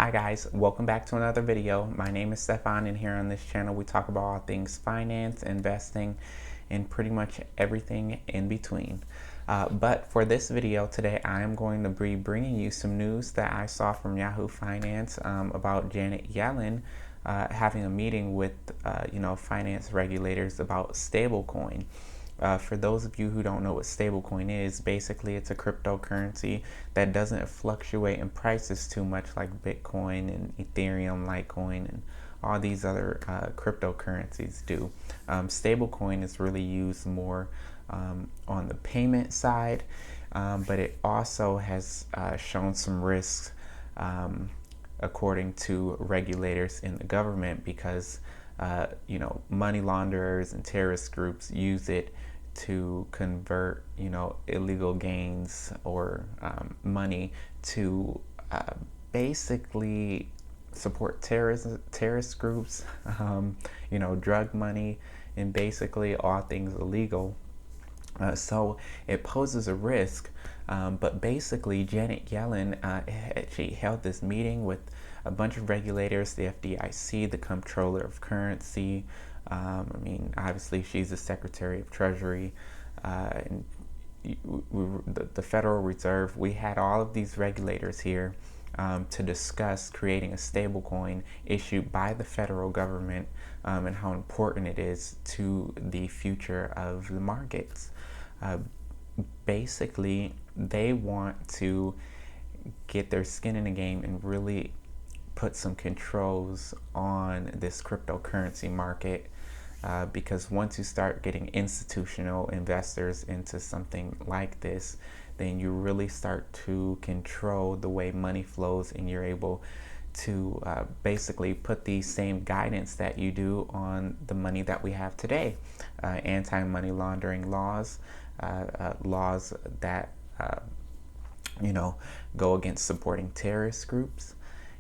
Hi guys, welcome back to another video. My name is Stefan, and here on this channel we talk about all things finance, investing, and pretty much everything in between. But for this video today, I am going to be bringing you some news that I saw from Yahoo Finance about Janet Yellen having a meeting with finance regulators about stablecoin. For those of you who don't know what stablecoin is, basically it's a cryptocurrency that doesn't fluctuate in prices too much like Bitcoin and Ethereum, Litecoin, and all these other cryptocurrencies do. Stablecoin is really used more on the payment side, but it also has shown some risks according to regulators in the government because money launderers and terrorist groups use it to convert illegal gains or money to basically support terrorist groups, drug money, and basically all things illegal. So it poses a risk, but basically Janet Yellen, she held this meeting with a bunch of regulators, the FDIC, the Comptroller of Currency. Obviously she's the Secretary of Treasury, and the Federal Reserve. We had all of these regulators here to discuss creating a stablecoin issued by the federal government and how important it is to the future of the markets. Basically, they want to get their skin in the game and really put some controls on this cryptocurrency market, because once you start getting institutional investors into something like this, then you really start to control the way money flows, and you're able to basically put the same guidance that you do on the money that we have today. Anti-money laundering laws, laws that go against supporting terrorist groups,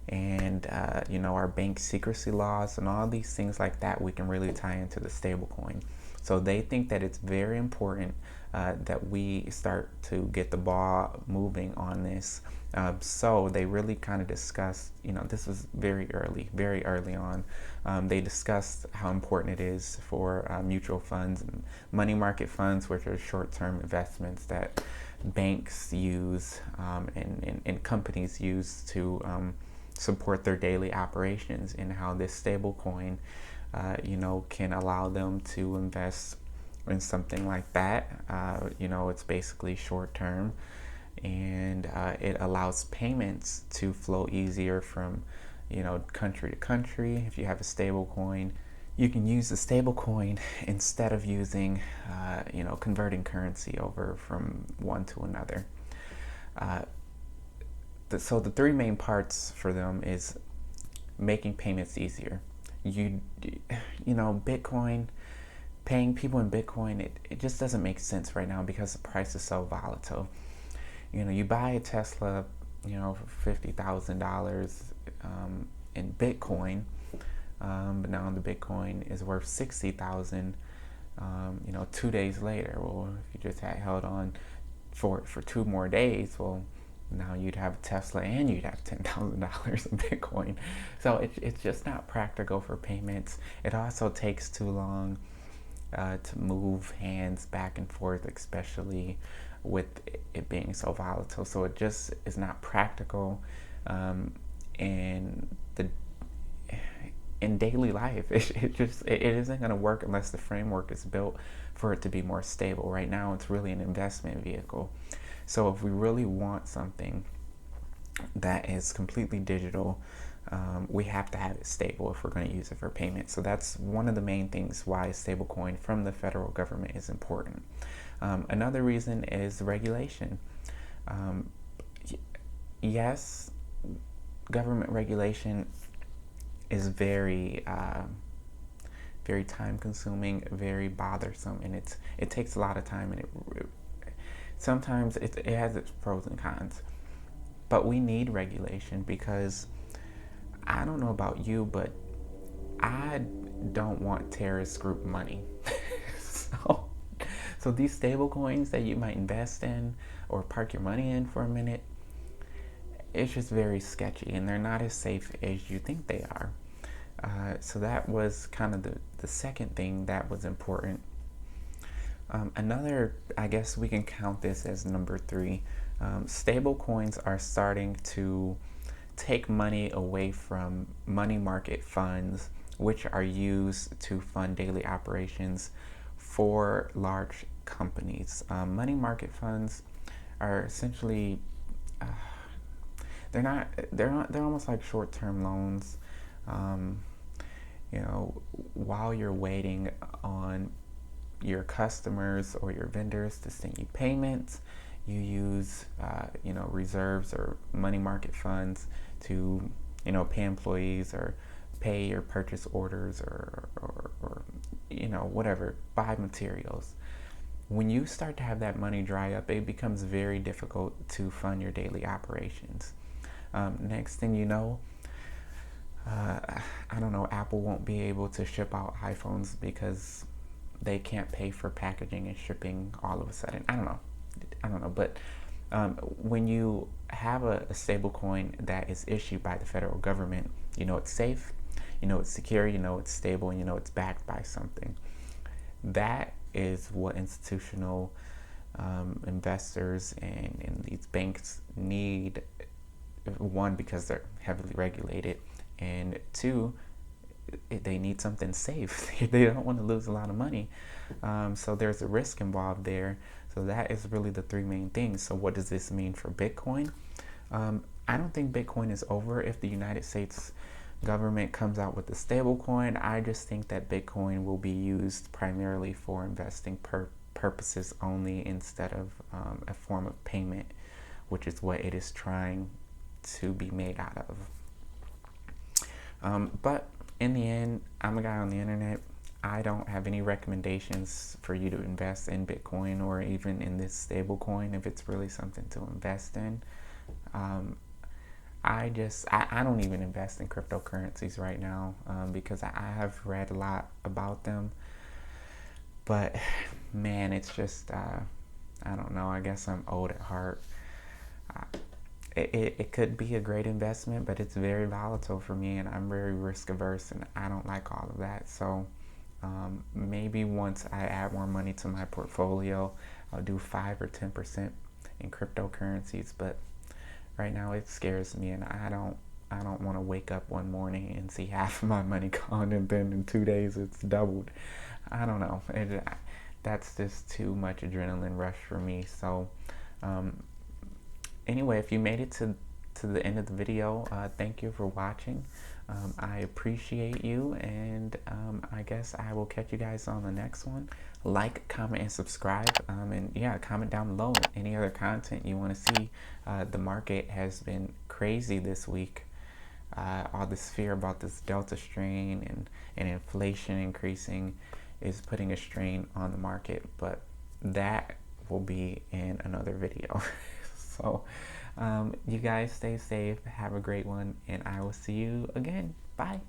and our bank secrecy laws, and all these things like that we can really tie into the stablecoin. So they think that it's very important that we start to get the ball moving on this. So they really kind of discussed, this was very early on. They discussed how important it is for mutual funds and money market funds, which are short-term investments that banks use and companies use to support their daily operations, and how this stable coin can allow them to invest in something like that. It's basically short term, and it allows payments to flow easier from country to country. If you have a stable coin, you can use the stable coin instead of using converting currency over from one to another. So the three main parts for them is making payments easier. Bitcoin, paying people in Bitcoin, it just doesn't make sense right now because the price is so volatile. You buy a Tesla, for $50,000 in Bitcoin, but now the Bitcoin is worth $60,000. 2 days later, well, if you just had held on for 2 more days, well, now you'd have a Tesla and you'd have $10,000 in Bitcoin. So it's just not practical for payments. It also takes too long to move hands back and forth, especially with it being so volatile. So it just is not practical, and in daily life, it isn't going to work unless the framework is built for it to be more stable. Right now, it's really an investment vehicle. So if we really want something that is completely digital, we have to have it stable if we're going to use it for payment. So that's one of the main things why stablecoin from the federal government is important. Another reason is regulation. Yes, government regulation is very time consuming, very bothersome, and it takes a lot of time, and sometimes it has its pros and cons. But we need regulation because I don't know about you, but I don't want terrorist group money. So these stable coins that you might invest in or park your money in for a minute, it's just very sketchy, and they're not as safe as you think they are. So that was kind of the second thing that was important. Another, I guess we can count this as number three. Stable coins are starting to take money away from money market funds, which are used to fund daily operations for large companies. Money market funds are essentially they're almost like short-term loans. Um, while you're waiting on your customers or your vendors to send you payments, you use reserves or money market funds to pay employees or pay your purchase orders or whatever, buy materials. When you start to have that money dry up, it becomes very difficult to fund your daily operations. Next thing you know, I don't know, Apple won't be able to ship out iPhones because they can't pay for packaging and shipping all of a sudden. I don't know, but when you have a stable coin that is issued by the federal government, you know it's safe, you know it's secure, you know it's stable, and you know it's backed by something. That is what institutional investors and these banks need. One, because they're heavily regulated, and two, they need something safe. They don't want to lose a lot of money. So there's a risk involved there. So that is really the three main things. So what does this mean for Bitcoin? I don't think Bitcoin is over if the United States government comes out with a stable coin. I just think that Bitcoin will be used primarily for investing purposes only, instead of a form of payment, which is what it is trying to be made out of. But in the end, I'm a guy on the internet. I don't have any recommendations for you to invest in Bitcoin or even in this stable coin if it's really something to invest in. I don't even invest in cryptocurrencies right now because I have read a lot about them. But man, it's just, I don't know, I guess I'm old at heart. It could be a great investment, but it's very volatile for me, and I'm very risk averse, and I don't like all of that. So maybe once I add more money to my portfolio, I'll do 5 or 10% in cryptocurrencies. But right now it scares me, and I don't want to wake up one morning and see half of my money gone, and then in 2 days it's doubled. I don't know. That's just too much adrenaline rush for me. So anyway, if you made it to the end of the video, thank you for watching. I appreciate you, and I guess I will catch you guys on the next one. Like, comment, and subscribe, and yeah, comment down below any other content you want to see. The market has been crazy this week. All this fear about this Delta strain and inflation increasing is putting a strain on the market, but that will be in another video. So you guys stay safe, have a great one, and I will see you again. Bye.